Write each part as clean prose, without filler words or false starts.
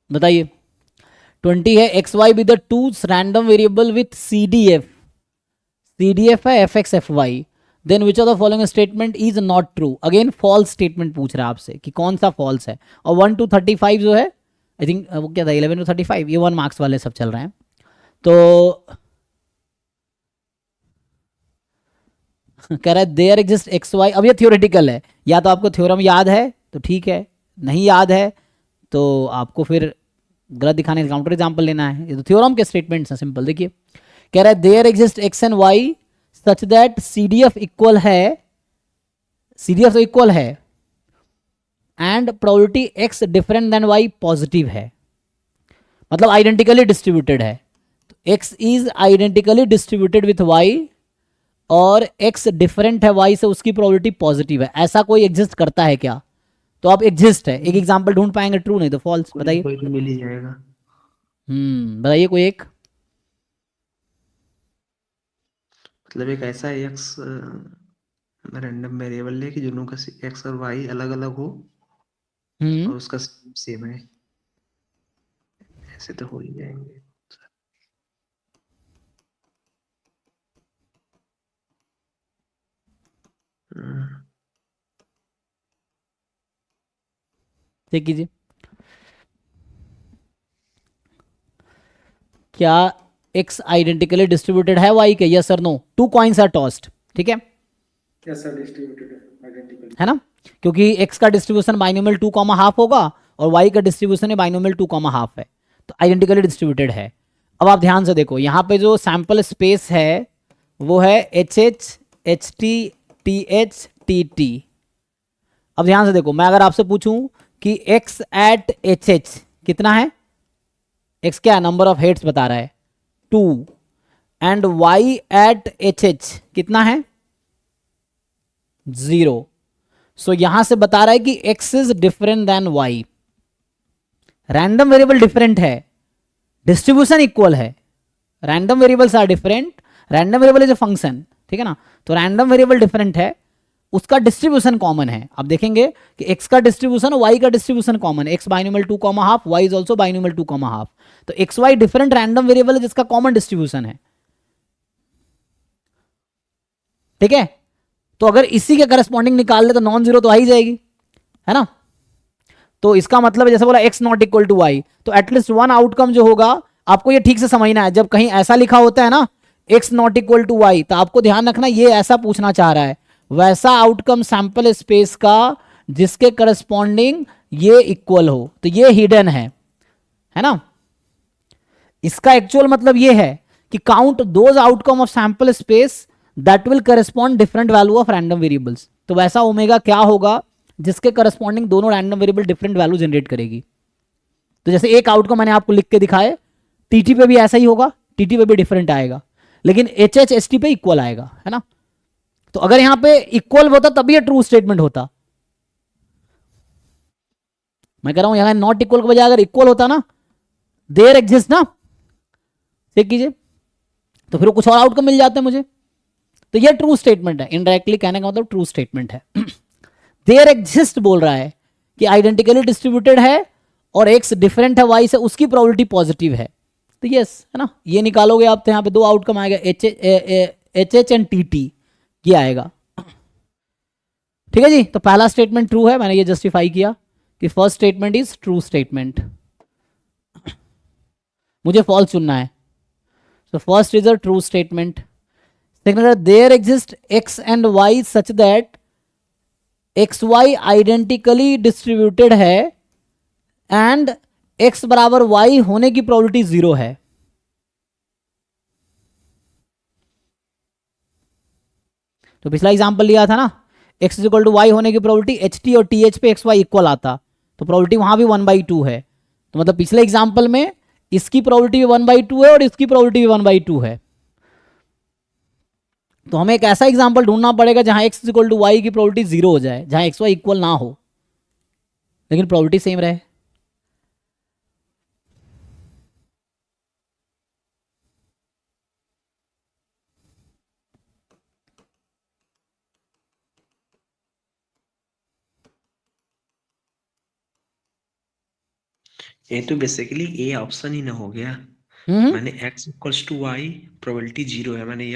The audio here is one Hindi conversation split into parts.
बताइए 20 है, x y with the two random variable with C D F है f x f y, then which of the following statement is not true. Again false statement पूछ रहा है आपसे कि कौन सा फॉल्स है। और 1 to 35 जो है, आई थिंक वो क्या था, 11 to 35, ये 1 मार्क्स वाले सब चल रहे हैं। तो कह रहा है देयर एग्जिस्ट एक्स वाई। अब ये थियोरेटिकल है, या तो आपको थ्योरम याद है तो ठीक है, नहीं याद है तो आपको फिर गलत दिखाने का काउंटर एग्जाम्पल लेना है। ये तो थ्योरम के स्टेटमेंट्स हैं, सिंपल। देखिए कह रहा है there exist X and Y such that C D F equal है, सी डी एफ तो इक्वल है, and probability X different than Y positive है, मतलब आइडेंटिकली डिस्ट्रीब्यूटेड है। X is identically distributed with Y और एक्स डिफरेंट है वाई से, उसकी प्रोबेबिलिटी पॉजिटिव है। ऐसा कोई एग्जिस्ट करता है क्या? तो आप एग्जिस्ट है, एक एग्जांपल ढूंढ पाएंगे, ट्रू नहीं तो फॉल्स। कोई बताइए। कोई तो मिल ही जाएगा। बताइए कोई एक। मतलब एक ऐसा एक्स रैंडम वेरिएबल ले कि दोनों का एक्स और वाई अलग अलग हो हम्म और उसका सेम है, ऐसे तो हो ही जाएंगे। हम्म, चेक कीजिए क्या एक्स आइडेंटिकली डिस्ट्रीब्यूटेड है वाई के, यस और no. Two coins are tossed, ठीक है, ऐसा डिस्ट्रीब्यूटेड है आइडेंटिकली। है ना, क्योंकि एक्स का डिस्ट्रीब्यूशन बाइनोमियल 2,5 होगा और वाई का डिस्ट्रीब्यूशन है बाइनोमियल 2,5 है, तो आइडेंटिकली डिस्ट्रीब्यूटेड है। अब आप ध्यान से देखो, यहाँ पे जो सैंपल स्पेस है वो है H H H T T H T T. अब ध्यान से देखो, मैं अगर आपसे पूछूं कि एक्स एट एच एच कितना है, एक्स क्या नंबर ऑफ हेड्स बता रहा है 2, and Y at H H कितना है 0। सो यहां से बता रहा है कि X is different than Y. Random variable different है, डिस्ट्रीब्यूशन इक्वल है। Random variables are different, random variable is a function, ठीक है ना। तो रैंडम वेरिएबल डिफरेंट है, उसका डिस्ट्रीब्यूशन कॉमन है। अब देखेंगे कि एक्स का डिस्ट्रीब्यूशन और वाई का डिस्ट्रीब्यूशन कॉमन है, X binomial 2,5, Y is also binomial 2,5। तो X Y different random variable है जिसका कॉमन डिस्ट्रीब्यूशन है, ठीक है। तो अगर इसी के करस्पॉन्डिंग निकाल ले तो नॉन जीरो तो आ ही जाएगी, है ना। तो इसका मतलब जैसे बोला X not equal to Y, तो एटलीस्ट वन आउटकम जो होगा, आपको ये ठीक से समझना है। जब कहीं ऐसा लिखा होता है ना X not equal to Y, तो आपको ध्यान रखना ये ऐसा पूछना चाह रहा है वैसा आउटकम सैंपल स्पेस का जिसके करस्पॉन्डिंग ये इक्वल हो, तो ये हिडन है ना। इसका एक्चुअल मतलब ये है कि count those outcome of sample space that will correspond different value of random variables. तो वैसा ओमेगा क्या होगा जिसके करस्पॉन्डिंग दोनों random variable different value generate करेगी। तो जैसे एक आउटकम मैंने आपको लिख के दिखाए, टीटी पे भी ऐसा ही होगा, टीटी पे भी डिफरेंट आएगा, लेकिन एच एच एस टी पे इक्वल आएगा, है ना। तो अगर यहां पे इक्वल होता तभी ये ट्रू स्टेटमेंट होता। मैं कह रहा हूं यहां नॉट इक्वल के बजाय अगर इक्वल होता ना, देयर एग्जिस्ट ना, चेक कीजिए, तो फिर कुछ और आउटकम मिल जाते हैं मुझे। तो ये ट्रू स्टेटमेंट है, इनडायरेक्टली कहने का मतलब ट्रू स्टेटमेंट है। देयर एग्जिस्ट बोल रहा है कि आइडेंटिकली डिस्ट्रीब्यूटेड है और एक्स डिफरेंट है वाई से, उसकी प्रोबेबिलिटी पॉजिटिव है। तो यस, है ना, ये निकालोगे आप तो यहाँ पे दो आउटकम आएगा, H H and T T, ये आएगा। ठीक है जी, तो पहला स्टेटमेंट ट्रू है, मैंने ये जस्टिफाई किया कि first statement is true statement. मुझे फॉल्स चुनना है, so first is a true statement. Second, there exist x and y such that X Y identically distributed है एंड एक्स बराबर वाई होने की प्रोबेबिलिटी 0 है। तो पिछला एग्जांपल लिया था ना, एक्स इक्वल टू वाई होने की प्रोबेबिलिटी एच टी और टी एच पे एक्स वाई इक्वल आता, तो प्रोबेबिलिटी वहां भी 1/2 है। तो मतलब पिछले एग्जाम्पल में इसकी प्रोबेबिलिटी भी 1/2 है और इसकी प्रोबेबिलिटी भी 1/2 है। तो हमें एक ऐसा एग्जाम्पल ढूंढना पड़ेगा जहां एक्स इक्वल टू वाई की प्रोबेबिलिटी 0 हो जाए, जहां एक्स वाई इक्वल ना हो लेकिन प्रोबेबिलिटी सेम रहे। ये तो बेसिकली ए ऑप्शन ही ना हो गया। मैंने x equals to Y, probability 0 है, मैंने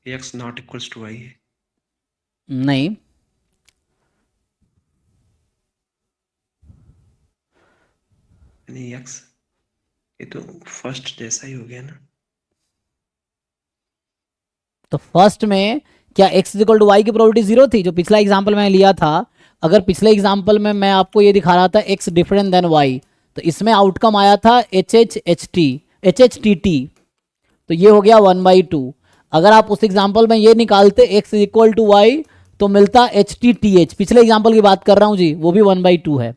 x not equals to Y है। नहीं, मैंने x, ये तो फर्स्ट जैसा ही हो गया ना। तो फर्स्ट में क्या x इक्वल टू वाई की प्रोबेबिलिटी 0 थी, जो पिछला एग्जाम्पल मैंने लिया था। अगर पिछले एग्जाम्पल में मैं आपको ये दिखा रहा था x डिफरेंट देन y, तो इसमें आउटकम आया था HHTT, तो ये हो गया 1/2। अगर आप उस एग्जाम्पल में ये निकालते x इक्वल टू वाई, तो मिलता HTTH। पिछले एग्जाम्पल की बात कर रहा हूं जी, वो भी 1/2 है।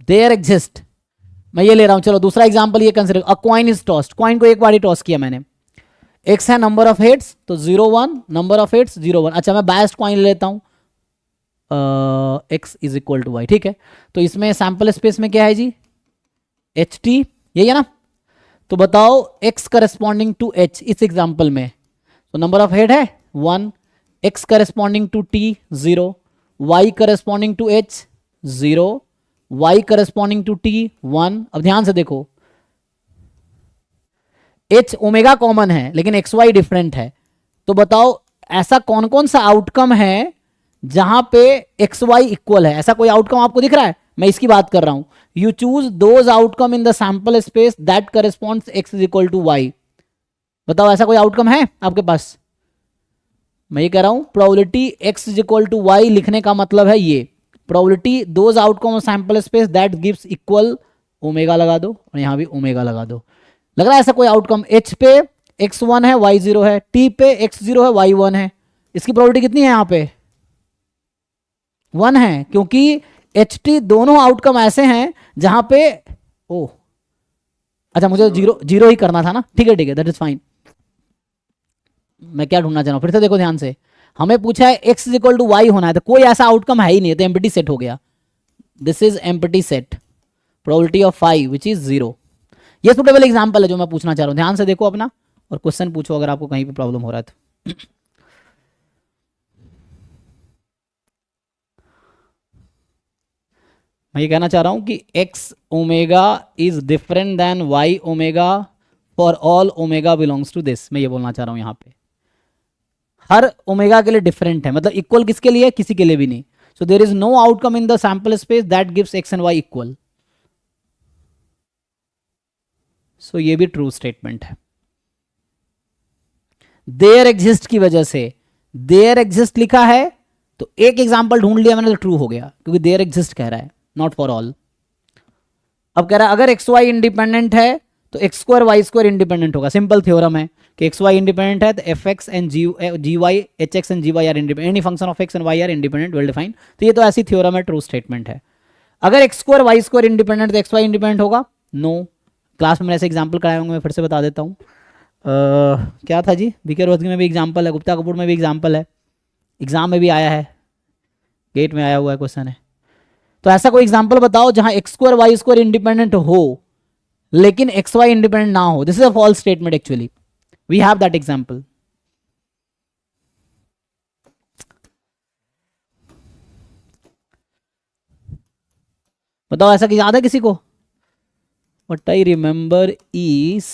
देयर एग्जिस्ट, मैं ये ले रहा हूं। चलो दूसरा एग्जाम्पल ये consider, a coin is tossed, coin को एक बार ही टॉस किया मैंने, x है नंबर ऑफ हेड्स तो 0 1, नंबर ऑफ हेड्स 0 1। अच्छा मैं बायस्ड कॉइन ले लेता हूं, x is equal to Y, ठीक है। तो इसमें सैंपल स्पेस में क्या है जी, HT, यही है ना। तो बताओ x करस्पॉन्डिंग टू h इस एग्जाम्पल में, तो नंबर ऑफ हेड है 1, x corresponding to t 0, y corresponding to h 0, y corresponding to t 1। अब ध्यान से देखो, h ओमेगा कॉमन है लेकिन एक्स वाई डिफरेंट है। तो बताओ ऐसा कौन कौन सा आउटकम है जहां पे एक्स वाई इक्वल है, ऐसा कोई आउटकम आपको दिख रहा है? मैं इसकी बात कर रहा हूं। You choose those outcome in the sample space that corresponds X is equal to Y. बताओ ऐसा कोई आउटकम है आपके पास? मैं ये कह रहा हूं probability X is equal to Y लिखने का मतलब है ये probability those outcome of sample space that gives equal, omega लगा दो और यहां भी ओमेगा लगा दो। लग रहा है ऐसा कोई आउटकम? h पे x1 है y0 है, t पे x0 है y1 है, इसकी प्रोबेबिलिटी कितनी है यहाँ पे? 1 है, क्योंकि ht दोनों आउटकम ऐसे हैं जहां पे ओ अच्छा मुझे जीरो ही करना था ना, ठीक है दैट इज फाइन। मैं क्या ढूंढना चाह रहा हूं फिर से देखो ध्यान से, हमें पूछा है x is equal to Y होना है, तो कोई ऐसा आउटकम है ही नहीं, तो एम्प्टी सेट हो गया। This is empty set, probability of 5 which is 0। ये सुटेबल एग्जांपल है जो मैं पूछना चाह रहा हूं, ध्यान से देखो अपना और क्वेश्चन पूछो अगर आपको कहीं पे प्रॉब्लम हो रहा है तो। मैं ये कहना चाह रहा हूं कि x omega is different than y omega for all omega belongs to this, मैं ये बोलना चाह रहा हूं यहां पे हर ओमेगा के लिए डिफरेंट है, मतलब इक्वल किसके लिए? किसी के लिए भी नहीं। So there is no outcome in the sample space that gives x and y equal. So ये भी ट्रू स्टेटमेंट है। देयर एग्जिस्ट की वजह से, देयर एग्जिस्ट लिखा है तो एक एग्जांपल ढूंढ लिया मैंने तो ट्रू हो गया, क्योंकि देयर एग्जिस्ट कह रहा है, नॉट फॉर ऑल। अब कह रहा है अगर एक्स वाई इंडिपेंडेंट है तो X square Y square independent होगा। सिंपल थ्योरम है कि एक्स वाई इंडिपेंडेंट है तो F X and G Y H X and G Y are independent, any function of X and Y are independent, well defined. तो ये तो ऐसी थ्योरम है, ट्रू स्टेटमेंट है। अगर X square Y square independent तो एक्स वाई इंडिपेंडेंट होगा? नो। क्लास में ऐसे एग्जाम्पल कराए होंगे, मैं फिर से बता देता हूँ। क्या था जी, बीके रोहतगी में भी एग्जाम्पल है, गुप्ता कपूर में भी एग्जाम्पल है, एग्जाम में भी आया है, गेट में आया हुआ है क्वेश्चन है। तो ऐसा कोई एग्जाम्पल बताओ जहां X square Y square independent हो लेकिन एक्स वाई इंडिपेंडेंट ना हो। This is a false statement actually, we have that example. बताओ ऐसा कि याद है किसी को? What I remember is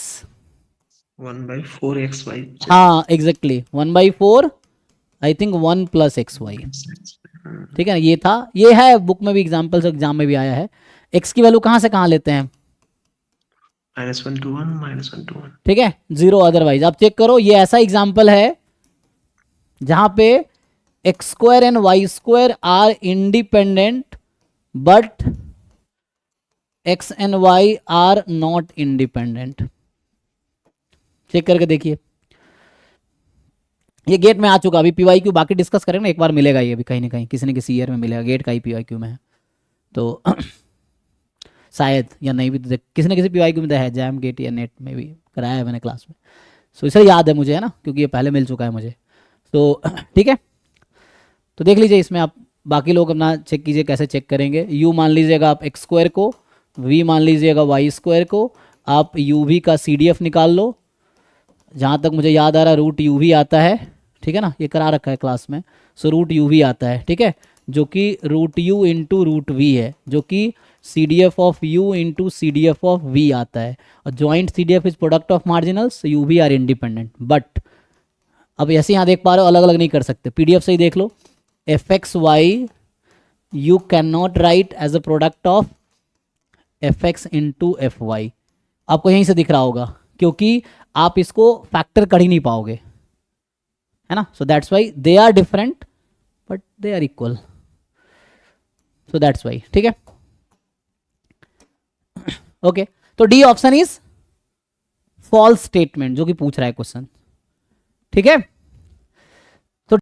1/4xy। हाँ exactly 1/4, I think 1 plus X Y, ठीक है ना, ये था, ये है बुक में भी एग्जाम्पल, एग्जाम में भी आया है। एक्स की वैल्यू कहाँ से कहाँ लेते हैं? -1 to 1, -1 to 1, ठीक है, 0 अदरवाइज। आप चेक करो, ये ऐसा एग्जाम्पल है जहां पे X square and Y square are independent but X and Y are not independent. Check करके देखिए, ये गेट में आ चुका। अभी पीवाईक्यू बाकी डिस्कस करेंगे, एक बार मिलेगा ये भी कहीं ना कहीं, किसी न किसी ईयर में मिलेगा, गेट का ही पीवाईक्यू में है तो शायद, या नहीं भी तो किसी न किसी पीवाईक्यू में तो है, जैम गेट या नेट में भी कराया है मैंने क्लास में। सो इसे याद है मुझे, है ना, क्योंकि ये पहले मिल चुका है मुझे। तो ठीक है, तो देख लीजिए इसमें, आप बाकी लोग अपना चेक कीजिए कैसे चेक करेंगे। यू मान लीजिएगा आप एक्स स्क्वायर को, वी मान लीजिएगा वाई स्क्वायर को, आप यू वी का CDF निकाल लो। जहाँ तक मुझे याद आ रहा है रूट यू भी आता है, ठीक है ना, ये करा रखा है क्लास में। सो रूट यू वी आता है, ठीक है, जो कि root u into root v है, जो कि C D F of u into C D F of v आता है, और joint C D F is product of marginals, u v are independent. But अब ऐसे यहाँ देख पा रहे हो, अलग अलग नहीं कर सकते, पीडीएफ से ही देख लो, f x y you can not write as a product of f x into f y, आपको यहीं से दिख रहा होगा, क्योंकि आप इसको फैक्टर कर ही नहीं पाओगे, है ना। So that's why they are different but they are equal, so that's why, ठीक है। ओके, तो D option is false statement जो कि पूछ रहा है क्वेश्चन, ठीक है।